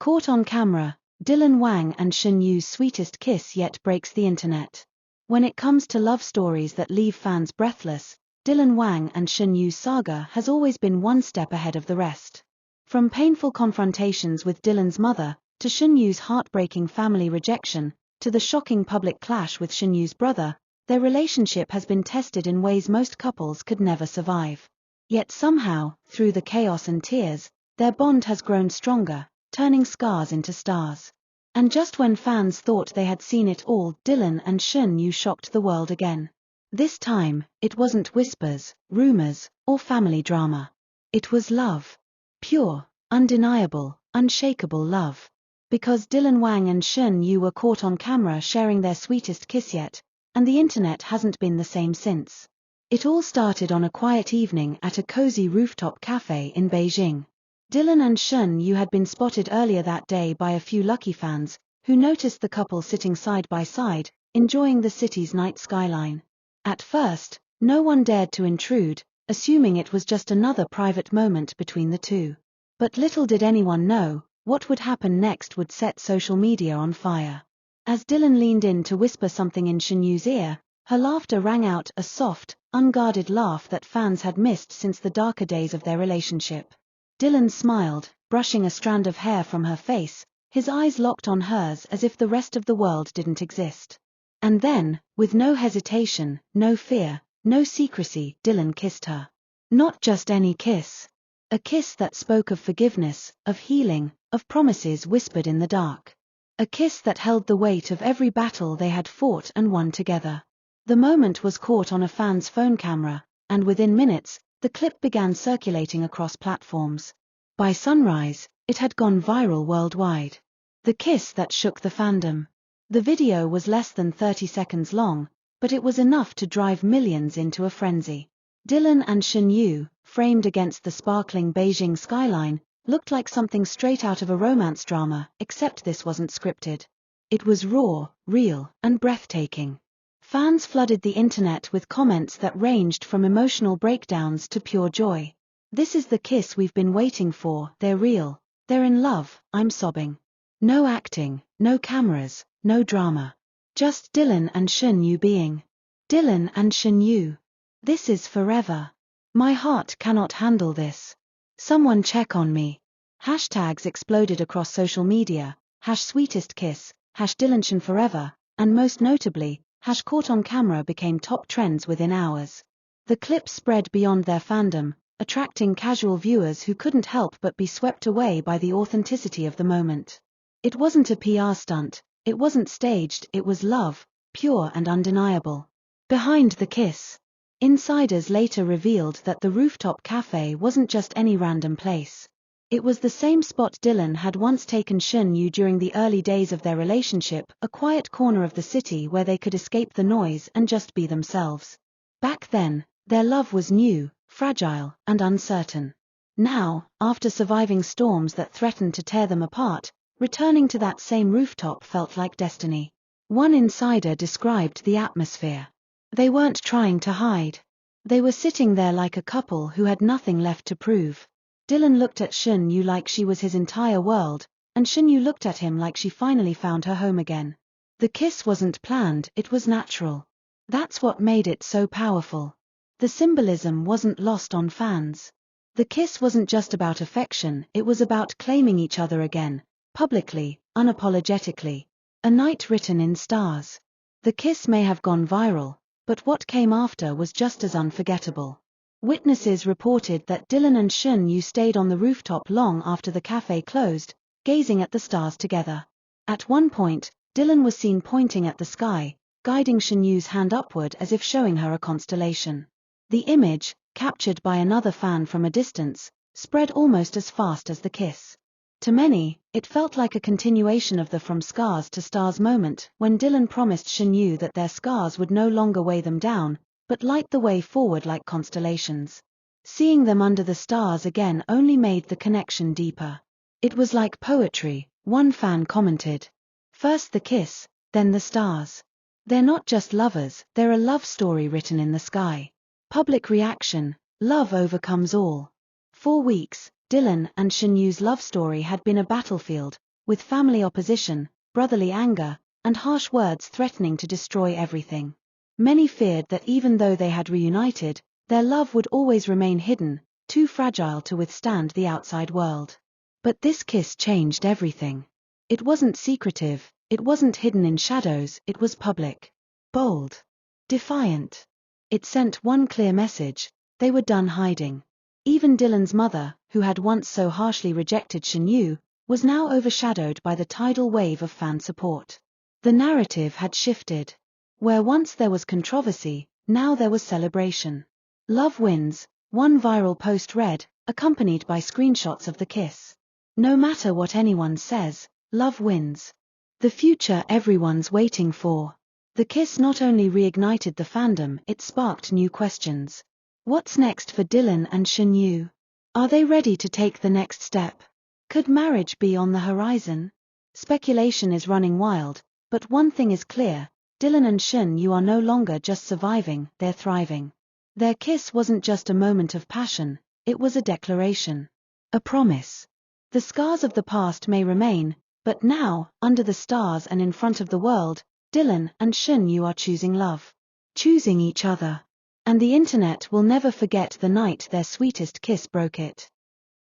Caught on camera, Wang and Shen Yu's sweetest kiss yet breaks the internet. When it comes to love stories that leave fans breathless, Wang and Shen Yu's saga has always been one step ahead of the rest. From painful confrontations with Dylan's mother, to Shen Yu's heartbreaking family rejection, to the shocking public clash with Shen Yu's brother, their relationship has been tested in ways most couples could never survive. Yet somehow, through the chaos and tears, their bond has grown stronger, turning scars into stars. And just when fans thought they had seen it all, Dylan and Shen Yu shocked the world again. This time, it wasn't whispers, rumors, or family drama. It was love. Pure, undeniable, unshakable love. Because Wang and Shen Yu were caught on camera sharing their sweetest kiss yet, and the internet hasn't been the same since. It all started on a quiet evening at a cozy rooftop cafe in Beijing. Dylan and Shen Yu had been spotted earlier that day by a few lucky fans, who noticed the couple sitting side by side, enjoying the city's night skyline. At first, no one dared to intrude, assuming it was just another private moment between the two. But little did anyone know, what would happen next would set social media on fire. As Dylan leaned in to whisper something in Shen Yu's ear, her laughter rang out, a soft, unguarded laugh that fans had missed since the darker days of their relationship. Dylan smiled, brushing a strand of hair from her face, his eyes locked on hers as if the rest of the world didn't exist. And then, with no hesitation, no fear, no secrecy, Dylan kissed her. Not just any kiss. A kiss that spoke of forgiveness, of healing, of promises whispered in the dark. A kiss that held the weight of every battle they had fought and won together. The moment was caught on a fan's phone camera, and within minutes, the clip began circulating across platforms. By sunrise, it had gone viral worldwide. The kiss that shook the fandom. The video was less than 30 seconds long, but it was enough to drive millions into a frenzy. Dylan and Shen Yu, framed against the sparkling Beijing skyline, looked like something straight out of a romance drama, except this wasn't scripted. It was raw, real, and breathtaking. Fans flooded the internet with comments that ranged from emotional breakdowns to pure joy. This is the kiss we've been waiting for, they're real, they're in love, I'm sobbing. No acting, no cameras, no drama. Just Dylan and Shen Yu being. Dylan and Shen Yu. This is forever. My heart cannot handle this. Someone check on me. Hashtags exploded across social media, #SweetestKiss, #DylanShen and most notably, #caught on camera became top trends within hours. The clip spread beyond their fandom, attracting casual viewers who couldn't help but be swept away by the authenticity of the moment. It wasn't a PR stunt, it wasn't staged, it was love, pure and undeniable. Behind the kiss. Insiders later revealed that the rooftop cafe wasn't just any random place. It was the same spot Dylan had once taken Shen Yu during the early days of their relationship, a quiet corner of the city where they could escape the noise and just be themselves. Back then, their love was new, fragile, and uncertain. Now, after surviving storms that threatened to tear them apart, returning to that same rooftop felt like destiny. One insider described the atmosphere. They weren't trying to hide. They were sitting there like a couple who had nothing left to prove. Dylan looked at Shen Yu like she was his entire world, and Shen Yu looked at him like she finally found her home again. The kiss wasn't planned, it was natural. That's what made it so powerful. The symbolism wasn't lost on fans. The kiss wasn't just about affection, it was about claiming each other again, publicly, unapologetically. A night written in stars. The kiss may have gone viral, but what came after was just as unforgettable. Witnesses reported that Dylan and Shen Yu stayed on the rooftop long after the cafe closed, gazing at the stars together. At one point, Dylan was seen pointing at the sky, guiding Shen Yu's hand upward as if showing her a constellation. The image, captured by another fan from a distance, spread almost as fast as the kiss. To many, it felt like a continuation of the from scars to stars moment when Dylan promised Shen Yu that their scars would no longer weigh them down, but light the way forward like constellations. Seeing them under the stars again only made the connection deeper. It was like poetry, one fan commented. First the kiss, then the stars. They're not just lovers, they're a love story written in the sky. Public reaction, love overcomes all. For weeks, Dylan and Shen Yu's love story had been a battlefield, with family opposition, brotherly anger, and harsh words threatening to destroy everything. Many feared that even though they had reunited, their love would always remain hidden, too fragile to withstand the outside world. But this kiss changed everything. It wasn't secretive, it wasn't hidden in shadows, it was public. Bold. Defiant. It sent one clear message: they were done hiding. Even Dylan's mother, who had once so harshly rejected Shen, was now overshadowed by the tidal wave of fan support. The narrative had shifted. Where once there was controversy, now there was celebration. Love wins, one viral post read, accompanied by screenshots of the kiss. No matter what anyone says, love wins. The future everyone's waiting for. The kiss not only reignited the fandom, it sparked new questions. What's next for Dylan and Shen? Are they ready to take the next step? Could marriage be on the horizon? Speculation is running wild, but one thing is clear: Dylan and Shen are no longer just surviving, they're thriving. Their kiss wasn't just a moment of passion, it was a declaration. A promise. The scars of the past may remain, but now, under the stars and in front of the world, Dylan and Shen are choosing love. Choosing each other. And the internet will never forget the night their sweetest kiss broke it.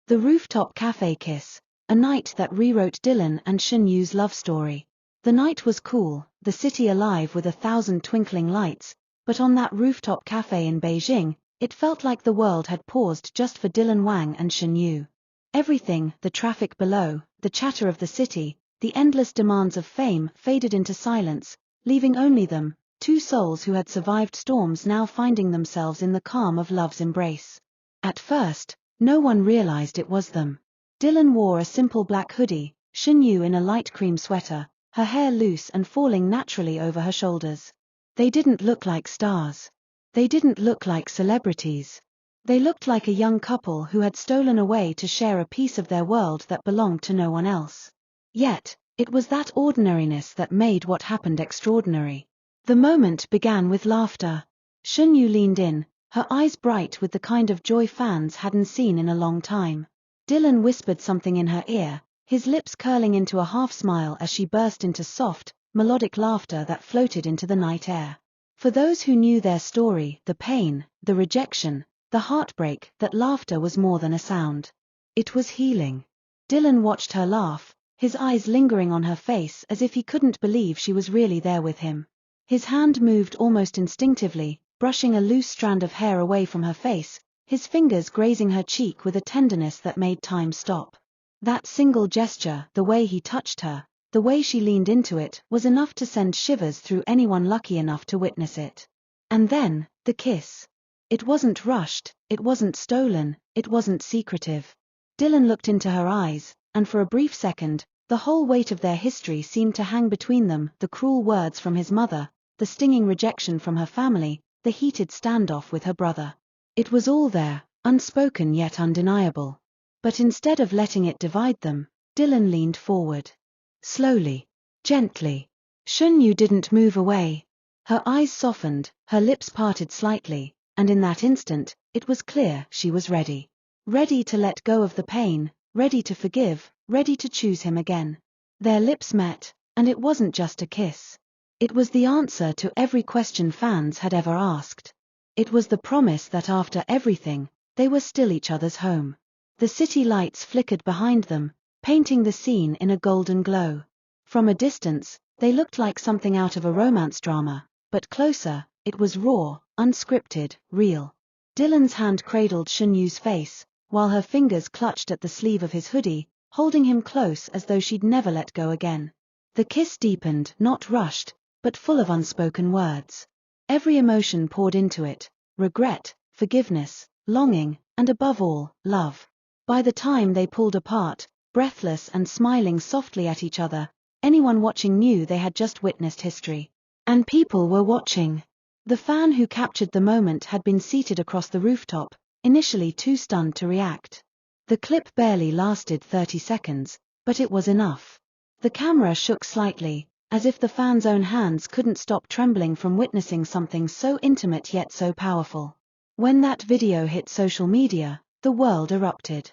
The rooftop cafe kiss, a night that rewrote Dylan and Shen's love story. The night was cool, the city alive with 1,000 twinkling lights, but on that rooftop cafe in Beijing, it felt like the world had paused just for Dylan, Wang and Shen. Everything, the traffic below, the chatter of the city, the endless demands of fame, faded into silence, leaving only them, two souls who had survived storms now finding themselves in the calm of love's embrace. At first, no one realized it was them. Dylan wore a simple black hoodie, Shen in a light cream sweater, her hair loose and falling naturally over her shoulders. They didn't look like stars. They didn't look like celebrities. They looked like a young couple who had stolen away to share a piece of their world that belonged to no one else. Yet, it was that ordinariness that made what happened extraordinary. The moment began with laughter. Shen leaned in, her eyes bright with the kind of joy fans hadn't seen in a long time. Dylan whispered something in her ear, his lips curling into a half smile as she burst into soft, melodic laughter that floated into the night air. For those who knew their story, the pain, the rejection, the heartbreak, that laughter was more than a sound. It was healing. Dylan watched her laugh, his eyes lingering on her face as if he couldn't believe she was really there with him. His hand moved almost instinctively, brushing a loose strand of hair away from her face, his fingers grazing her cheek with a tenderness that made time stop. That single gesture, the way he touched her, the way she leaned into it, was enough to send shivers through anyone lucky enough to witness it. And then, the kiss. It wasn't rushed, it wasn't stolen, it wasn't secretive. Dylan looked into her eyes, and for a brief second, the whole weight of their history seemed to hang between them: the cruel words from his mother, the stinging rejection from her family, the heated standoff with her brother. It was all there, unspoken yet undeniable. But instead of letting it divide them, Dylan leaned forward. Slowly. Gently. Shen didn't move away. Her eyes softened, her lips parted slightly, and in that instant, it was clear she was ready. Ready to let go of the pain, ready to forgive, ready to choose him again. Their lips met, and it wasn't just a kiss. It was the answer to every question fans had ever asked. It was the promise that after everything, they were still each other's home. The city lights flickered behind them, painting the scene in a golden glow. From a distance, they looked like something out of a romance drama, but closer, it was raw, unscripted, real. Dylan's hand cradled Shen's face, while her fingers clutched at the sleeve of his hoodie, holding him close as though she'd never let go again. The kiss deepened, not rushed, but full of unspoken words. Every emotion poured into it: regret, forgiveness, longing, and above all, love. By the time they pulled apart, breathless and smiling softly at each other, anyone watching knew they had just witnessed history. And people were watching. The fan who captured the moment had been seated across the rooftop, initially too stunned to react. The clip barely lasted 30 seconds, but it was enough. The camera shook slightly, as if the fan's own hands couldn't stop trembling from witnessing something so intimate yet so powerful. When that video hit social media, the world erupted.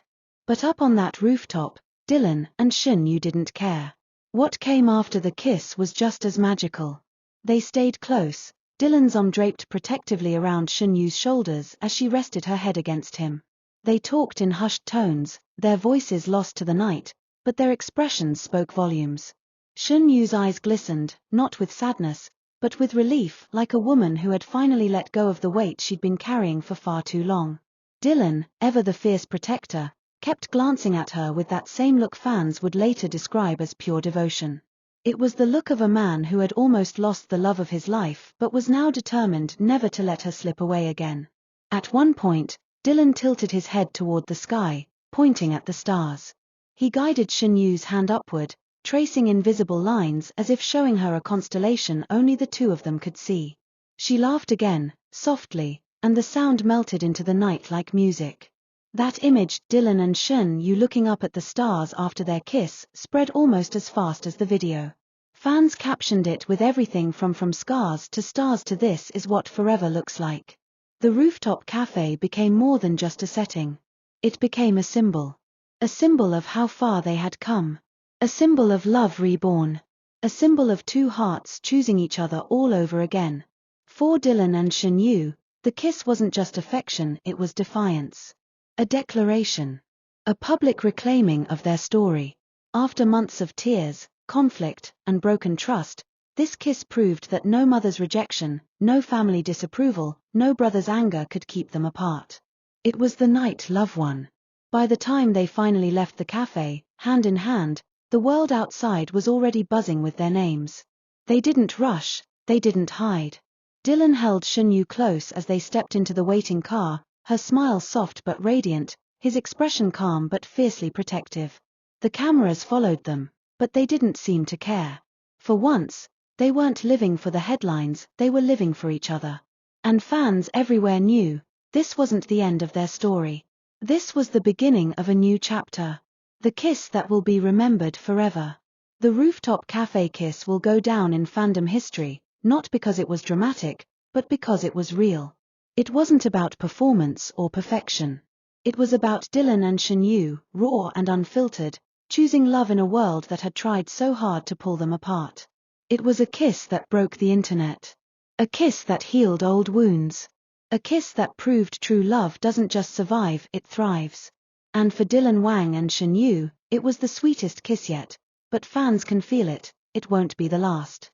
But up on that rooftop, Dylan and Shen Yu didn't care. What came after the kiss was just as magical. They stayed close, Dylan's arm draped protectively around Shen Yu's shoulders as she rested her head against him. They talked in hushed tones, their voices lost to the night, but their expressions spoke volumes. Shen Yu's eyes glistened, not with sadness, but with relief, like a woman who had finally let go of the weight she'd been carrying for far too long. Dylan, ever the fierce protector, kept glancing at her with that same look fans would later describe as pure devotion. It was the look of a man who had almost lost the love of his life but was now determined never to let her slip away again. At one point, Dylan tilted his head toward the sky, pointing at the stars. He guided Shen Yu's hand upward, tracing invisible lines as if showing her a constellation only the two of them could see. She laughed again, softly, and the sound melted into the night like music. That image, Dylan and Shen Yu looking up at the stars after their kiss, spread almost as fast as the video. Fans captioned it with everything from scars to stars to this is what forever looks like. The rooftop cafe became more than just a setting. It became a symbol. A symbol of how far they had come. A symbol of love reborn. A symbol of two hearts choosing each other all over again. For Dylan and Shen Yu, the kiss wasn't just affection, it was defiance. A declaration. A public reclaiming of their story. After months of tears, conflict, and broken trust, this kiss proved that no mother's rejection, no family disapproval, no brother's anger could keep them apart. It was the night love won. By the time they finally left the cafe, hand in hand, the world outside was already buzzing with their names. They didn't rush, they didn't hide. Dylan held Shen Yu close as they stepped into the waiting car, her smile soft but radiant, his expression calm but fiercely protective. The cameras followed them, but they didn't seem to care. For once, they weren't living for the headlines, they were living for each other. And fans everywhere knew, this wasn't the end of their story. This was the beginning of a new chapter. The kiss that will be remembered forever. The rooftop cafe kiss will go down in fandom history, not because it was dramatic, but because it was real. It wasn't about performance or perfection. It was about Dylan and Shen Yu, raw and unfiltered, choosing love in a world that had tried so hard to pull them apart. It was a kiss that broke the internet. A kiss that healed old wounds. A kiss that proved true love doesn't just survive, it thrives. And for Dylan, Wang and Shen Yu, it was the sweetest kiss yet. But fans can feel it, it won't be the last.